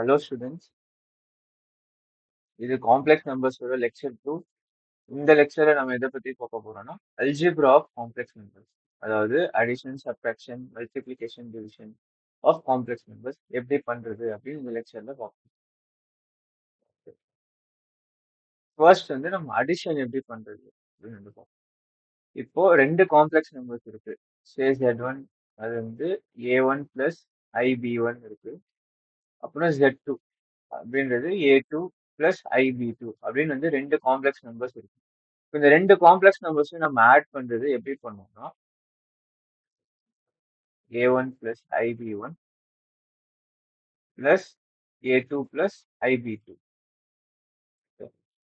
Hello students, இது complex நம்பர்ஸோட lecture 2. இந்த லெக்சரை நம்ம எதை பத்தி பார்க்க போறோம்னா அல்ஜிப்ரா ஆஃப் காம்ப்ளெக்ஸ் நம்பர்ஸ், அதாவது addition, subtraction, multiplication, division of complex numbers எப்படி பண்றது அப்படின்னு இந்த லெக்சர்ல பார்ப்போம். ஃபர்ஸ்ட் வந்து நம்ம அடிஷன் எப்படி பண்றது அப்படின்னு வந்து பார்ப்போம். இப்போ ரெண்டு காம்ப்ளெக்ஸ் நம்பர்ஸ் இருக்கு. சே Z1, அது வந்து A1 பிளஸ் IB1 இருக்கு. அப்புறம் Z2 அப்படின்றது A2 பிளஸ் IB2 அப்படின்னு வந்து ரெண்டு காம்ப்ளெக்ஸ் நம்பர்ஸ் இருக்கு. இந்த ரெண்டு காம்ப்ளெக்ஸ் நம்பர்ஸையும் நம்ம ஆட் பண்றது எப்படி பண்ணுவோம்னா A1 plus IB1 plus A2 plus IB2.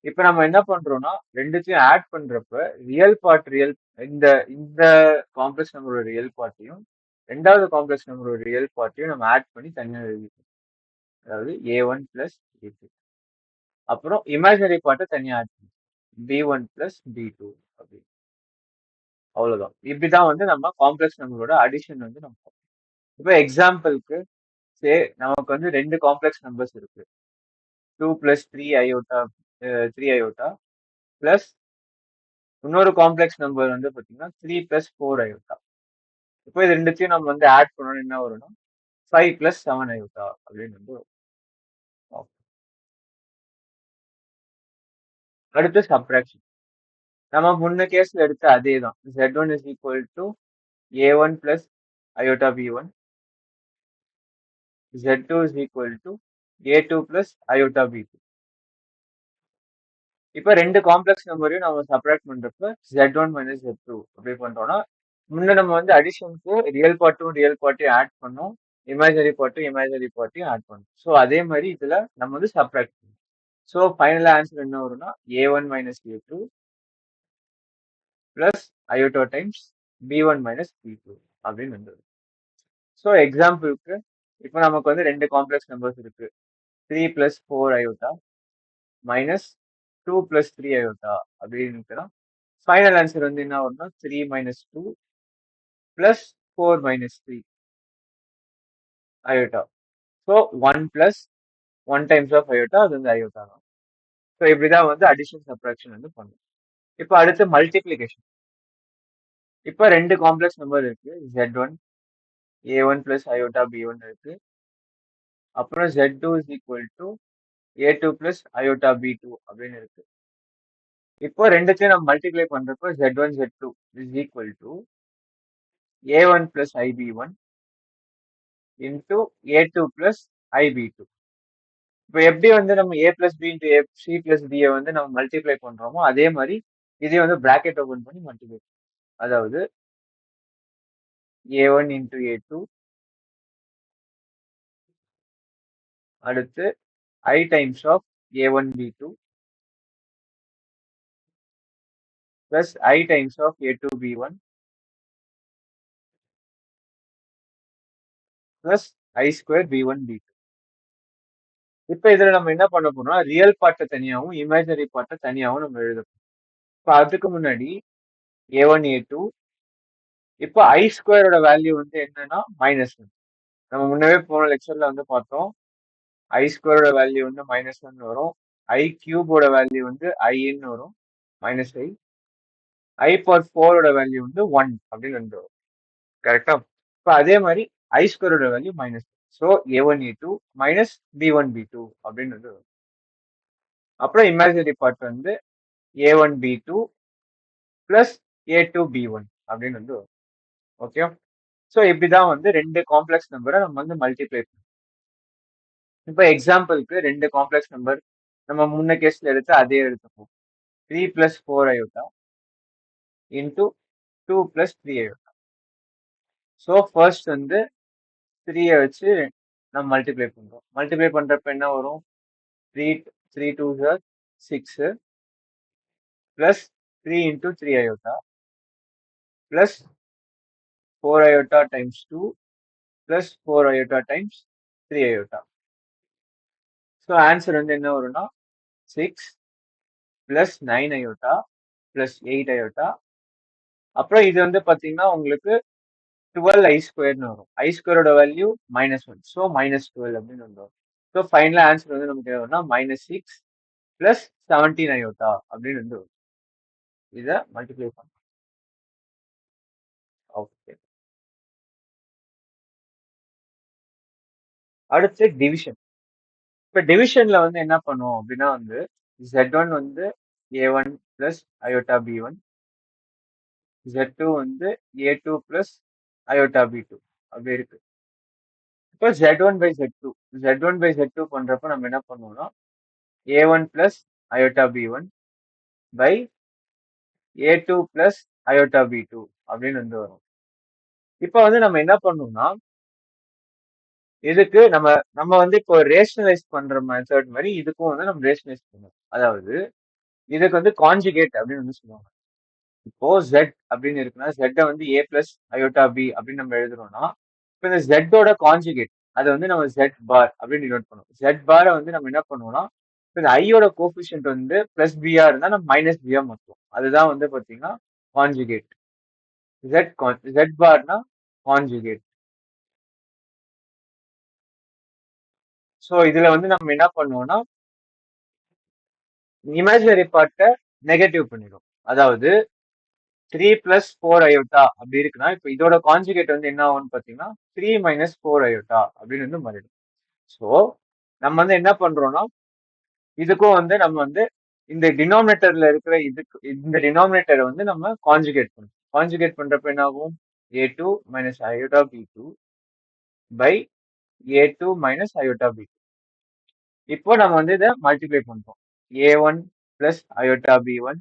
இப்ப நம்ம என்ன பண்றோம்னா ரெண்டுத்தையும் ஆட் பண்றப்ப ரியல் இந்த இந்த காம்ப்ளெக்ஸ் நம்பரோட ரியல் பார்ட்டையும் ரெண்டாவது காம்ப்ளெக்ஸ் நம்பரோட ரியல் பார்ட்டையும் நம்ம ஆட் பண்ணி தனியா எழுதிக்கணும். அதாவது A1 பிளஸ் A2. அப்புறம் இமேஜினரி பார்ட்டை தனியா ஆட் பண்ணணும். B1 பிளஸ் B2 அப்படி. அவ்வளவுதான். இப்படிதான் வந்து நம்ம காம்ப்ளெக்ஸ் நம்பரோட அடிஷன் வந்து நம்ம பார்ப்போம். இப்போ எக்ஸாம்பிளுக்கு நமக்கு வந்து ரெண்டு காம்ப்ளெக்ஸ் நம்பர்ஸ் இருக்கு. 2 பிளஸ் 3 அயோட்டா பிளஸ் இன்னொரு காம்ப்ளெக்ஸ் நம்பர் வந்து பாத்தீங்கன்னா 3 பிளஸ் 4 அயோட்டா. இப்போ இது ரெண்டுத்தையும் நம்ம வந்து ஆட் பண்ணணும், என்ன வரும்னா 5 பிளஸ் 7 அயோட்டா அப்படின்னு வந்து வரும். அடுத்து சப்ராக்ஷன். நம்ம முன்ன கேஸ்ல எடுத்த அதே தான். Z1 is equal to A1 plus aorta B1. Z2 is equal to A2 plus aorta B2. இப்ப ரெண்டு காம்ப்ளெக்ஸ் நம்பரையும் நம்ம சப்ராக்ட் பண்றப்ப Z1 மைனஸ் Z2 அப்படி பண்றோம்னா முன்ன நம்ம வந்து அடிஷனுக்கு ரியல் பார்ட்டையும் ஆட் பண்ணோம், இமேஜினரி பார்ட்டையும் ஆட் பண்ணோம். ஸோ அதே மாதிரி இதுல நம்ம வந்து சப்ராக்ட் பண்ணோம். ஸோ ஃபைனல் ஆன்சர் என்ன வரும்னா A1 minus A2 plus aorta times B1 minus B2 அப்படின்னு வந்தது. ஸோ எக்ஸாம்பிளுக்கு இப்போ நமக்கு வந்து ரெண்டு காம்ப்ளெக்ஸ் நம்பர்ஸ் இருக்கு. 3 plus 4 iota minus 2 plus 3 iota அப்படின்னு ஃபைனல் ஆன்சர் வந்து என்ன வரும்னா 3 minus 2 plus 4 minus 3 iota. So 1 plus 1 times of iota, அது வந்து அயோட்டா தான். ஸோ இப்படிதான் வந்து அடிஷன் சப்ராக்ஷன் வந்து பண்ணும். இப்போ அடுத்து மல்டிப்ளிகேஷன். இப்போ ரெண்டு காம்ப்ளெக்ஸ் நம்பர் இருக்கு. Z1 A1 plus aorta B1 இருக்கு. அப்புறம் Z2 is equal to A2 plus aorta B2 அப்படின்னு இருக்கு. இப்போ ரெண்டுத்தையும் நம்ம மல்டிப்ளை பண்றப்போ Z1 Z2 is equal to A1 plus IB1 into A2 plus IB2. இப்போ எப்படி வந்து நம்ம A plus B into C plus D வந்து நம்ம மல்டிப்ளை பண்றோமோ அதே மாதிரி இதே வந்து பிராக்கெட் ஓபன் பண்ணி மல்டிப்ளை. அதாவது A1 இன்டூ A2 அடுத்து I times of A1 B2 plus I times of A2 B1 plus I square B1 B2. இப்போ இதுல நம்ம என்ன பண்ண போறோம்னா ரியல் பார்ட்டை தனியாகவும் இமேஜினரி பார்ட்டை தனியாகவும் நம்ம எழுத போறோம். இப்போ அதுக்கு முன்னாடி A1 A2. இப்போ I ஸ்கொயரோட வேல்யூ வந்து என்னன்னா -1. நம்ம முன்னவே போன லெக்சர்ல வந்து பார்த்தோம். I ஸ்கொயரோட வேல்யூ வந்து -1 வரும். I கியூபோட வேல்யூ வந்து iன்னு வரும், -i. I பவர் 4ஓட வேல்யூ வந்து 1 அப்படின்னு வந்து வரும். கரெக்டா? இப்போ அதே மாதிரி I ஸ்கொயரோட value -1. So A1 A2 minus B1 B2 அப்படின்னு வந்து வரும். அப்புறம் இமேஜினரி பார்ட் வந்து A1 B2 plus A2 B1 அப்படின்னு வந்து வரும். ஓகே. ஸோ இப்படிதான் வந்து ரெண்டு காம்ப்ளெக்ஸ் நம்பரை நம்ம வந்து மல்டிப்ளை பண்ணுவோம். இப்போ எக்ஸாம்பிளுக்கு ரெண்டு காம்ப்ளெக்ஸ் நம்பர் நம்ம முன்ன கேஸ்ல எடுத்து அதே எடுத்துப்போம். 3 plus 4 aorta into 2 plus 3 iota. So first வந்து 3 வச்சு நம்ம மல்டிப்ளை பண்றோம். மல்டிப்ளை பண்றப்ப என்ன வரும்? 3 2s are 6 plus 3 into 3 aorta plus 4 aorta times 2 plus 4 aorta times 3 iota. So answer வந்து என்ன வரும்னா 6 பிளஸ் 9 அயோட்டா பிளஸ் 8 அயோட்டா. அப்புறம் இது வந்து பாத்தீங்கன்னா உங்களுக்கு 12 I ஸ்கொயர்னு வரும். I ஸ்கொயரோட வேல்யூ -1. ஸோ -12 அப்படின்னு வரும். ஸோ ஃபைனலாக ஆன்சர் வந்து நமக்கு என்ன வரும்னா -6 + 17 அயோட்டா அப்படின்னு வந்து வரும். இதை மல்டிப்ளை பண்ணலாம். ஓகே. அடுத்து டிவிஷன். இப்போ டிவிஷன்ல வந்து என்ன பண்ணுவோம் அப்படின்னா வந்து Z1 வந்து A1 + அயோட்டா B1, Z2 வந்து A2 + அயோட்டா B2 அப்படி இருக்கு. இப்போ Z1/Z2 பண்றப்ப நம்ம என்ன பண்ணுவோம்னா A1 + aorta B1 by A2 + aorta B2 அப்படின்னு வந்து வரும். இப்போ வந்து நம்ம என்ன பண்ணணும்னா இதுக்கு நம்ம நம்ம வந்து இப்போ ரேஷனலைஸ் பண்ற மெத்தட் மாதிரி இதுக்கும் வந்து நம்ம ரேஷனலைஸ் பண்ணணும். அதாவது இதுக்கு வந்து கான்ஜுகேட் அப்படின்னு வந்து சொல்லுவாங்க. இப்போ Z அப்படின்னு இருக்குன்னா Z வந்து A + அயோட்டா B அப்படின்னு நம்ம எழுதுறோம்னா இப்போ இந்த Z ஓட கான்ஜுகேட் அதை வந்து நம்ம Z பார் அப்படின்னு டினோட் பண்ணுவோம். Z பாரை வந்து நம்ம என்ன பண்ணுவோம்னா இப்போ இந்த ஐயோட கோஃபிஷியன்ட் வந்து +B இருந்தா நம்ம -B மாற்றுவோம். அதுதான் வந்து பாத்தீங்கன்னா கான்ஜுகேட். Z பார்னா கான்ஜுகேட். ஸோ இதுல வந்து நம்ம என்ன பண்ணுவோம்னா இமேஜினரி பார்ட்டை நெகட்டிவ் பண்ணிடும். அதாவது 3 + 4 அயோட்டா அப்படி இருக்குன்னா இப்போ இதோட கான்ஜுகேட் வந்து என்ன ஆகும்னு பாத்தீங்கன்னா 3 - 4 அயோட்டா அப்படின்னு வந்து மாறிடும். ஸோ நம்ம வந்து என்ன பண்றோம்னா இதுக்கும் வந்து நம்ம வந்து இந்த டினாமினேட்டர்ல இருக்கிற இதுக்கு இந்த டினாமினேட்டரை வந்து நம்ம கான்ஜுகேட் பண்ணுவோம். கான்ஜுகேட் பண்றப்ப என்ன ஆகும் A2 - aorta B2 by A2 - aorta B2. இப்போ நம்ம வந்து இதை மல்டிப்ளை பண்றோம். A1 + aorta B1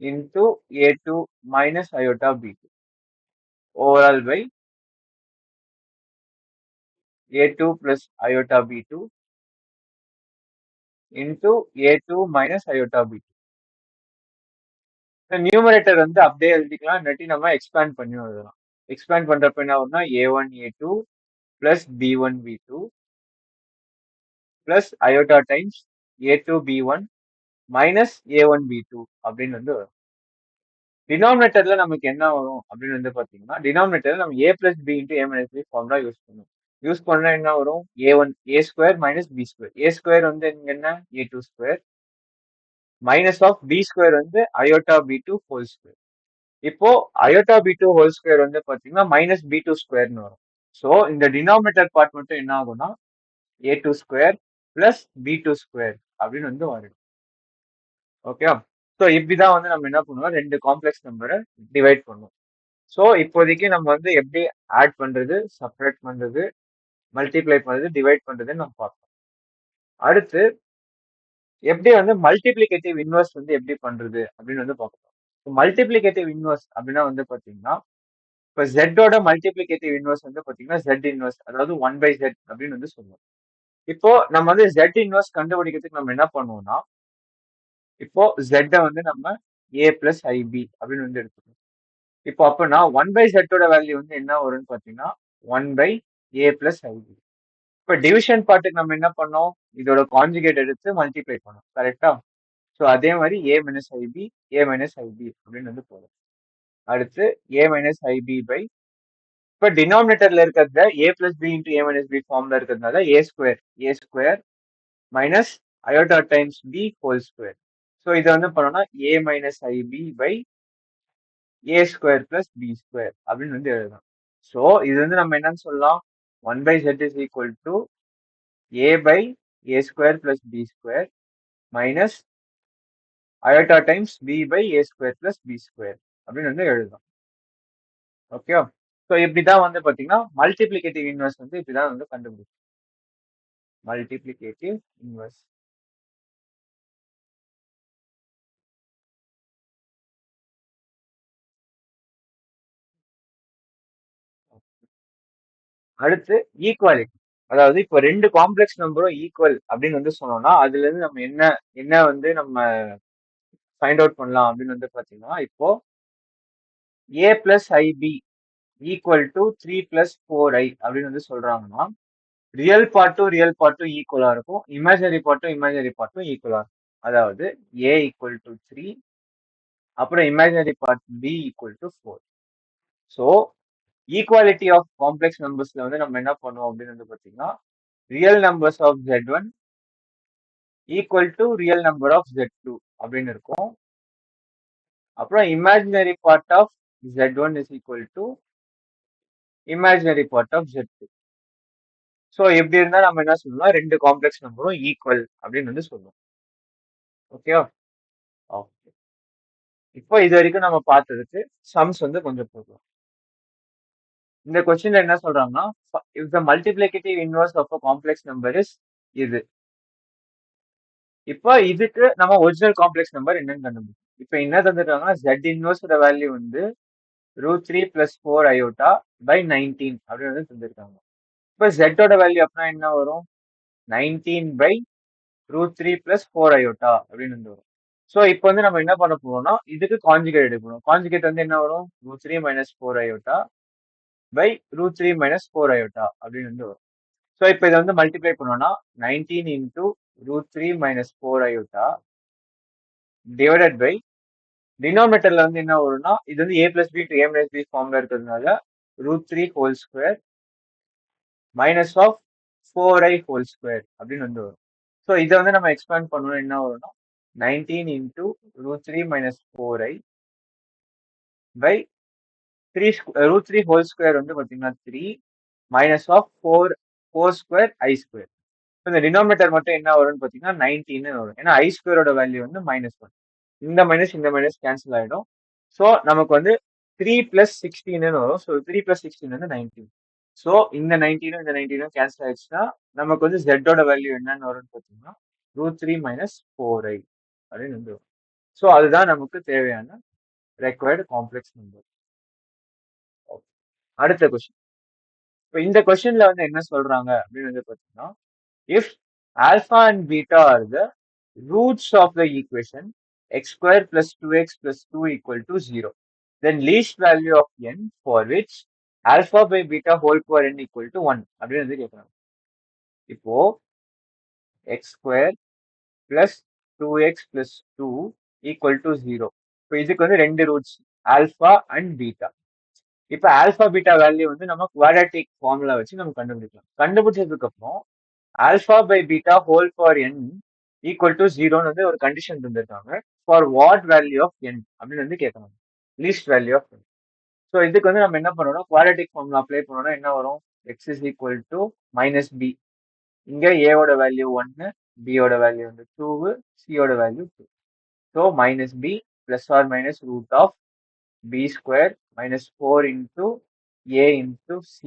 into A2 - aorta B2 overall by A2 + aorta B2 into A2 - aorta B2. Numerator வந்து அப்படியே எழுதிக்கலாம், இல்லாட்டி நம்ம எக்ஸ்பேண்ட் பண்ணி எழுதலாம். எக்ஸ்பேண்ட் பண்றப்ப என்ன வரும்னா A1 A2 + B1 B2 + aorta times A2 B1 - A1 B2 அப்படின்னு வந்து வரும். டினாமினேட்டர்ல நமக்கு என்ன வரும் அப்படின்னு வந்து பாத்தீங்கன்னா டினாமினேட்டர்ல நம்ம A + B × A - B formula use பண்ணுவோம். யூஸ் பண்ணா என்ன வரும் A1 A² - B². A² வந்து இங்க என்ன A2² -B² வந்து அயோட்டா B2 ஹோல் ஸ்கொயர். இப்போ அயோட்டா B2 ஹோல் ஸ்கொயர் வந்து பாத்தீங்கன்னா -B2² வரும். ஸோ இந்த டினாமினேட்டர் பார்ட் மட்டும் என்ன ஆகும்னா A2² + B2² அப்படின்னு வந்து வரும். ஓகே. ஸோ இப்படிதான் வந்து நம்ம என்ன பண்ணுவோம் ரெண்டு காம்ப்ளெக்ஸ் நம்பரை டிவைட் பண்ணுவோம். ஸோ இப்போதைக்கு நம்ம வந்து எப்படி ஆட் பண்றது, செப்பரேட் பண்றது, மல்டிப்ளை பண்றது, டிவைட் பண்றதுன்னு நம்ம பார்ப்போம். அடுத்து எப்படி வந்து மல்டிப்ளிகேட்டிவ் இன்வெர்ஸ் வந்து எப்படி பண்றது அப்படின்னு வந்து பார்ப்போம். மல்டிப்ளிகேட்டிவ் இன்வெர்ஸ் அப்படின்னா வந்து பாத்தீங்கன்னா இப்போ Z மல்டிப்ளிகேட்டிவ் இன்வெர்ஸ் வந்து பாத்தீங்கன்னா Z இன்வெர்ஸ் அதாவது 1/Z அப்படின்னு வந்து சொல்லுவோம். இப்போ நம்ம வந்து Z இன்வெர்ஸ் கண்டுபிடிக்கிறதுக்கு நம்ம என்ன பண்ணுவோம்னா இப்போ Z வந்து நம்ம A + IB அப்படின்னு வந்து எடுத்துக்கணும். இப்போ அப்பனா 1/Z வேல்யூ வந்து என்ன வரும்னு பாத்தீங்கன்னா 1/A + IB. இப்போ டிவிஷன் பார்ட்டுக்கு நம்ம என்ன பண்ணோம் இதோட கான்ஜுகேட் எடுத்து மல்டிப்ளை பண்ணோம் கரெக்டா. ஸோ அதே மாதிரி A - IB A - IB அப்படின்னு வந்து போடும். அடுத்து A - IB by இப்போ டினாமினேட்டர்ல இருக்கிறத A + B × A - B ஃபார்ம்ல இருக்கிறதுனால A² minus aorta times B whole square. So இதை வந்து பண்ணோம்னா A - IB by A² + B² அப்படின்னு வந்து எழுதலாம். ஸோ இது வந்து நம்ம என்னன்னு சொல்லலாம் 1/Z is equal to A by A² + B² minus iota times B by A² + B² அப்படின்னு வந்து எழுதலாம். ஓகே. ஸோ இப்படிதான் வந்து பாத்தீங்கன்னா மல்டிப்ளிகேட்டிவ் இன்வெர்ஸ் வந்து இப்படிதான் வந்து கண்டுபிடிக்கும். Multiplicative inverse. அடுத்து ஈக்குவாலிட்டி. அதாவது இப்போ ரெண்டு காம்ப்ளெக்ஸ் நம்பரும் ஈக்குவல் அப்படின்னு வந்து சொன்னோம்னா அதுல இருந்து நம்ம என்ன என்ன வந்து நம்ம ஃபைண்ட் அவுட் பண்ணலாம் அப்படின்னு வந்து பாத்தீங்கன்னா இப்போ A + IB equal to 3 + 4I அப்படின்னு வந்து சொல்றாங்கன்னா ரியல் பார்ட்டும் ஈக்குவலா இருக்கும், இமேஜினரி பார்ட்டும் ஈக்குவலா இருக்கும். அதாவது A = 3 அப்புறம் imaginary part B = 4. So equality of complex நம்பர்ஸ்ல வந்து நம்ம என்ன பண்ணுவோம் அப்படின்னு வந்து பாத்தீங்கன்னா real numbers of Z1 equal to real number of Z2 அப்படின்னு இருக்கும். அப்புறம் imaginary part of Z1 is equal to imaginary part of Z2. So எப்படி இருந்தா நம்ம என்ன சொல்லலாம், ரெண்டு காம்ப்ளெக்ஸ் நம்பரும் ஈக்குவல் அப்படின்னு வந்து சொல்லுவோம். ஓகேவா? ஓகே. இப்போ இது வரைக்கும் நம்ம பார்த்ததுக்கு சம்ஸ் வந்து கொஞ்சம் போதும். இந்த கொஸ்டின்ல என்ன சொல்றாங்கன்னா, if the multiplicative inverse of a complex number is இது. இப்போ இதுக்கு நம்ம ஒரிஜினல் காம்ப்ளெக்ஸ் நம்பர் என்னன்னு கண்டுபிடிக்கும். இப்போ என்ன தந்துருக்காங்கன்னா, Z இன்வர்ஸோட வேல்யூ வந்து √3 + 4 iota by 19 அப்படின்னு வந்து தந்திருக்காங்க. இப்போ Z ஓட வேல்யூ அப்படின்னா என்ன வரும்? 19 by √3 + 4 iota அப்படின்னு வந்து வரும். ஸோ இப்போ வந்து நம்ம என்ன பண்ண போறோம்னா, இதுக்கு கான்ஜுகேட் எடுக்கணும். கான்ஜுகேட் வந்து என்ன வரும்? √3 - 4 iota by √3 - 4 iota அப்படின்னு வந்து வரும். ஸோ இப்போ இதை வந்து மல்டிப்ளை பண்ணோம்னா 19 into √3 - 4 iota டிவைடட் பை டினாமினேட்டர்ல வந்து என்ன வரும்னா, இது வந்து a + b to a - b ஃபார்ம்ல இருக்கிறதுனால √3 whole square minus of 4i whole square அப்படின்னு வந்து வரும். ஸோ இதை வந்து நம்ம எக்ஸ்பேண்ட் பண்ணணும், என்ன வரும்னா 19 into √3 - 4i by √3 whole square வந்து பார்த்தீங்கன்னா 3 minus of 4 square i square. இந்த டினாமினேட்டர் மட்டும் என்ன வரும்னு பார்த்தீங்கன்னா 19 வரும். ஏன்னா i ஸ்கொயரோட வேல்யூ வந்து -1. இந்த மைனஸ் கேன்சல் ஆயிடும். ஸோ நமக்கு வந்து 3 + 16 வரும். ஸோ 3 + 16 வந்து 19. ஸோ இந்த 19 இந்த 19 கேன்சல் ஆயிடுச்சுன்னா நமக்கு வந்து Z ஓட வேல்யூ என்னன்னு வரும்னு பார்த்தீங்கன்னா √3 - 4i அப்படின்னு வந்து வரும். ஸோ அதுதான் நமக்கு தேவையான ரெக்வயர்டு காம்ப்ளெக்ஸ் நம்பர். அடுத்த கொஸ்டின். இப்போ இந்த கொஸ்டின்ல வந்து என்ன சொல்றாங்க அப்படின்னு வந்து பார்த்தீங்கன்னா, if alpha and beta are the roots of the equation x² + 2x + 2 = 0, then least value of n for which alpha by beta whole power n = 1 அப்படின்னு வந்து கேட்குறாங்க. இப்போ x² + 2x + 2 = 0. இப்போ இதுக்கு வந்து ரெண்டு ரூட்ஸ் ஆல்பா அண்ட் பீட்டா. இப்போ alpha beta value வந்து நம்ம குவாட்ராட்டிக் ஃபார்முலா வச்சு நம்ம கண்டுபிடிக்கலாம். கண்டுபிடிச்சதுக்கு அப்புறம் alpha by beta whole power n = 0ன்னு வந்து ஒரு கண்டிஷன் தந்திருக்காங்க. For what value of n அப்படின்னு வந்து கேட்கணும். Least value of n. So இதுக்கு வந்து நம்ம என்ன பண்ணணும், குவாட்ராட்டிக் ஃபார்முலா அப்ளை பண்ணோம்னா என்ன வரும்? x = -b. இங்க a ஓட வேல்யூ 1, b ஓட வேல்யூ வந்து 2, c ஓட value 2. So -b ± √b² - 4 into a into c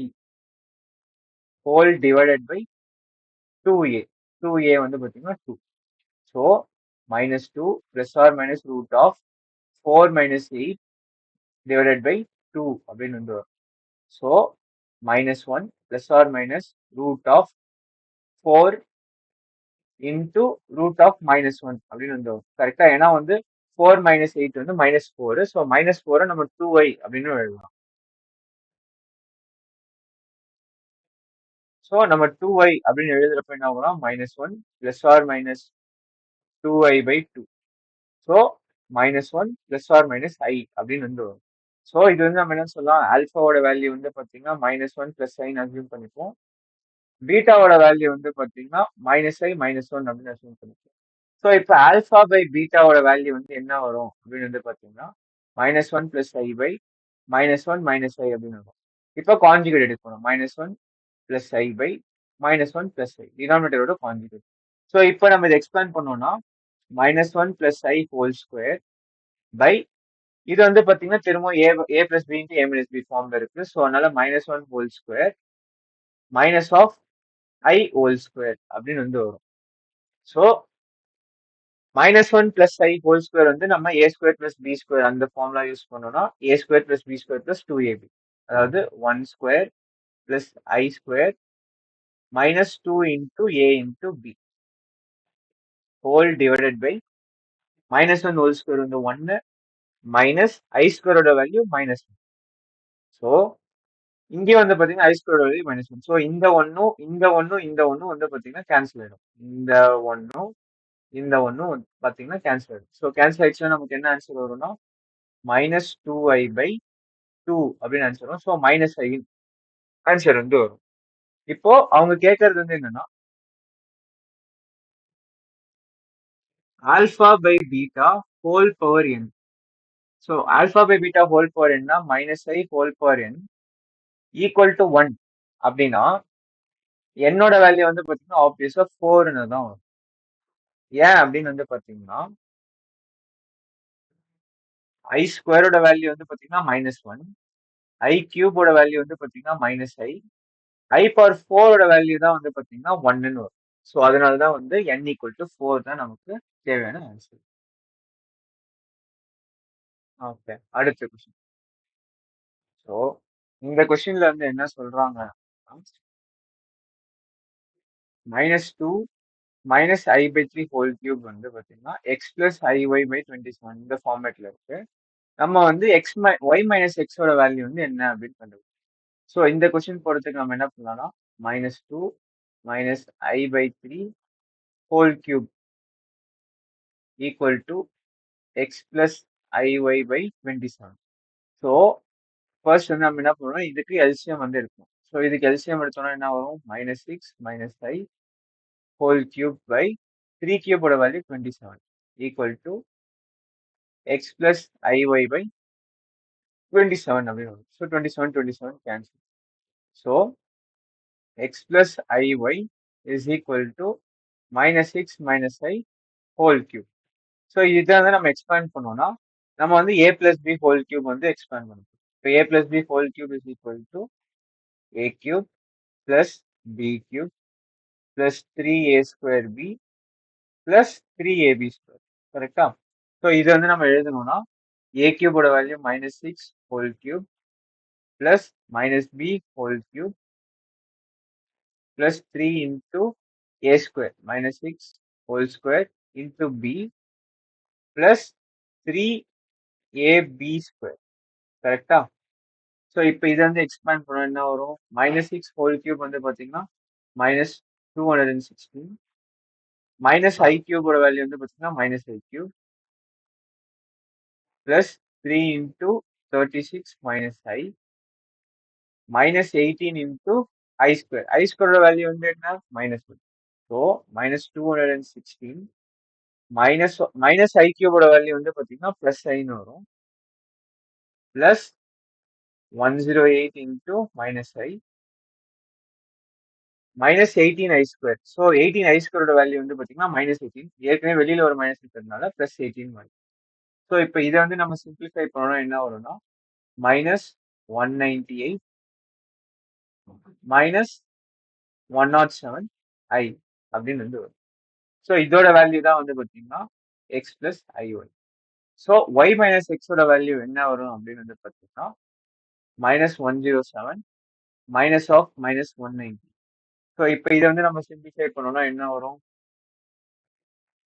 whole divided by 2a. 2a வந்து பார்த்தீங்கன்னா 2. ஸோ -2 ± √4 - 8 divided by 2 அப்படின்னு வந்து வரும். ஸோ -1 ± √4 into √-1 அப்படின்னு வந்து வரும். கரெக்டா? ஏன்னா வந்து 4 - 8 வந்து -4. ஸோ -4 நம்ம 2i அப்படின்னு எழுதலாம். ஸோ நம்ம 2i அப்படின்னு எழுதுறப்ப என்ன ஆகும்னா -1 ± 2i/2. ஸோ -1 ± i அப்படின்னு வந்து வரும். ஸோ இது வந்து நம்ம என்ன சொல்லலாம், ஆல்பாவோட வேல்யூ வந்து பார்த்தீங்கன்னா -1 + i அசியூம் பண்ணிப்போம். பீட்டாவோட வேல்யூ வந்து பார்த்தீங்கன்னா -i -1 அப்படின்னு அசியூம் பண்ணிப்போம். ஸோ இப்போ ஆல்பா பை பீட்டாவோட வேல்யூ வந்து என்ன வரும் அப்படின்னு வந்து பார்த்தீங்கன்னா -1 + i -1 - i அப்படின்னு வரும். இப்போ கான்ஜுகேட் எடுக்கணும். -1 + i -1 + i டினாமினேட்டரோட கான்ஜுகேட். ஸோ இப்போ நம்ம இதை எக்ஸ்பேண்ட் பண்ணோம்னா -1 + i ஹோல் ஸ்கொயர் பை இது வந்து பார்த்தீங்கன்னா திரும்ப a + b into a - b ஃபார்ம்ல இருக்கு. ஸோ அதனால -1 whole square - i whole square அப்படின்னு வந்து வரும். ஸோ -1 + i ஹோல் ஸ்கொயர் வந்து நம்ம a² + b² அந்த ஃபார்முலா யூஸ் பண்ணோம்னா a² + b² + 2ab. அதாவது 1² + i² -2 into a into b whole divided by -1 whole square வந்து 1 மைனஸ் i² ஓட வேல்யூ -1. ஸோ இங்கே வந்து பார்த்தீங்கன்னா i² ஓட வேல்யூ -1. ஸோ இந்த ஒன்னும் இந்த ஒன்னும் இந்த ஒன்னும் வந்து பார்த்தீங்கன்னா கேன்சல் ஆயிடும். இந்த ஒன்னும் இந்த ஒன்னும் பார்த்தீங்கன்னா கேன்சல் ஆயிடும். ஸோ கேன்சல் ஆயிடுச்சுன்னா நமக்கு என்ன ஆன்சர் வரும்னா -2i/2 அப்படின்னு ஆன்சர் வரும். ஸோ -i ஆன்சர் வந்து வரும். இப்போ அவங்க கேட்கறது வந்து என்னன்னா alpha by beta whole power n. So alpha by beta whole power என்ன minus i whole power n equal to 1 அப்படின்னா என்னோட வேல்யூ வந்து பார்த்தீங்கன்னா ஆப்வியஸா 4ன்னு தான் வரும். ஏன் அப்படின்னு வந்து பார்த்தீங்கன்னா ஐ ஸ்கொயரோட வேல்யூ வந்து பார்த்தீங்கன்னா -1, ஐ கியூபோட வேல்யூ வந்து பார்த்தீங்கன்னா ஐ பவர் 4ஓட வேல்யூ தான் வந்து பார்த்தீங்கன்னா 1ன்னு வரும். ஸோ அதனால தான் வந்து n ஈக்குவல் டு 4 தான் நமக்கு தேவையான ஆன்சர். ஓகே, அடுத்த கொஸ்டின். ஸோ இந்த கொஸ்டின்ல வந்து என்ன சொல்றாங்க, -2 -i/3 ஹோல் கியூப் வந்து பார்த்தீங்கன்னா எக்ஸ் பிளஸ் iy/27 இந்த ஃபார்மேட்ல இருக்கு. நம்ம வந்து y-xோட வேல்யூ வந்து என்ன அப்படின்னு கண்டுபிடிக்கணும். ஸோ இந்த கொஸ்டின் போறதுக்கு நம்ம என்ன பண்ணலாம்னா -2 -i/3 whole cube equal to x plus iy/27. So first வந்து நம்ம என்ன பண்ணுவோம், இதுக்கு எல்சிஎம் வந்து எடுக்கணும். ஸோ இதுக்கு எல்சிஎம் எடுத்தோம்னா என்ன வரும், -6 - i ஹோல் கியூப் பை 3 கியூபோட value 27 equal to x plus iy/27 அப்படின்னு வரும். So 27 cancel. So x plus iy is equal to -6 - i whole cube. So இதை வந்து நம்ம எக்ஸ்பேண்ட் பண்ணோம்னா நம்ம வந்து a plus b whole cube வந்து எக்ஸ்பேண்ட் பண்ணணும். இப்போ a plus b whole cube is equal to a cube plus b cube plus 3a² b plus 3ab². கரெக்டா? ஸோ இது வந்து நம்ம எழுதணும்னா a கியூபோட value -6 whole cube plus -b whole cube plus 3 into a² -6 whole square into b plus 3ab². கரெக்டா? So இப்போ இதை வந்து எக்ஸ்பேண்ட் பண்ண என்ன வரும், -6 ஹோல் கியூப் வந்து பார்த்தீங்கன்னா -216 -i கியூபோட வேல்யூ வந்து பார்த்தீங்கன்னா -i cube plus 3 into 36 - i -18 into i². i² value வந்து என்ன, -1. ஸோ -216 -i கியூபோட வேல்யூ வந்து பார்த்தீங்கன்னா பிளஸ் ஐன்னு வரும் plus 108 into -i -18i². So 18i² value வந்து பார்த்தீங்கன்னா -18. ஏற்கனவே வெளியில ஒரு மைனஸ் இருக்கிறதுனால பிளஸ் 18 வரும். ஸோ இப்போ இதை வந்து நம்ம சிம்பிளிஃபை பண்ணோம்னா என்ன வரும்னா -198 -107i அப்படின்னு வந்து வரும். ஸோ இதோட வேல்யூ தான் வந்து பார்த்தீங்கன்னா x plus iy. So y minus எக்ஸோட வேல்யூ என்ன வரும் அப்படின்னு வந்து பார்த்தீங்கன்னா -107 மைனஸ் ஆஃப் -190. ஸோ இப்போ இதை வந்து நம்ம சிம்பிளிஃபை பண்ணோம்னா என்ன வரும்,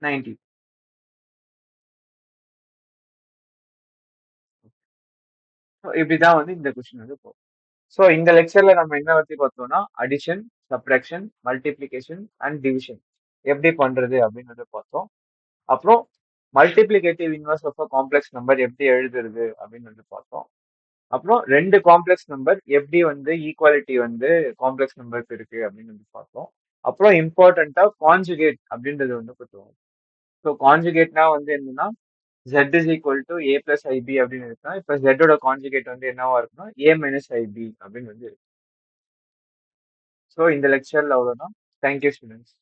90. ஸோ இப்படிதான் வந்து இந்த கொஸ்டின் வந்து போகும். ஸோ இந்த லெக்சர்ல நம்ம என்ன பத்தி பார்த்தோம்னா addition, subtraction, multiplication and division எப்படி பண்றது அப்படின்னு வந்து பார்த்தோம். அப்புறம் multiplicative inverse of complex number எப்படி எழுதுறது அப்படின்னு வந்து பார்த்தோம். அப்புறம் 2 காம்ப்ளெக்ஸ் நம்பர் எப்படி வந்து ஈக்குவாலிட்டி வந்து காம்ப்ளெக்ஸ் நம்பருக்கு இருக்கு அப்படின்னு வந்து பார்த்தோம். அப்புறம் இம்பார்ட்டண்டா கான்ஜுகேட் அப்படின்றது வந்து பார்த்தோம். ஸோ கான்ஜுகேட்னா வந்து என்னன்னா z is equal to a plus ib அப்படின்னு இருக்குன்னா இப்போ z ஓட கான்ஜுகேட் வந்து என்னவா இருக்குன்னா a மைனஸ் ib அப்படின்னு வந்து இருக்கு. ஸோ இந்த லெக்சர்ல அவ்வளோதான். Thank you students.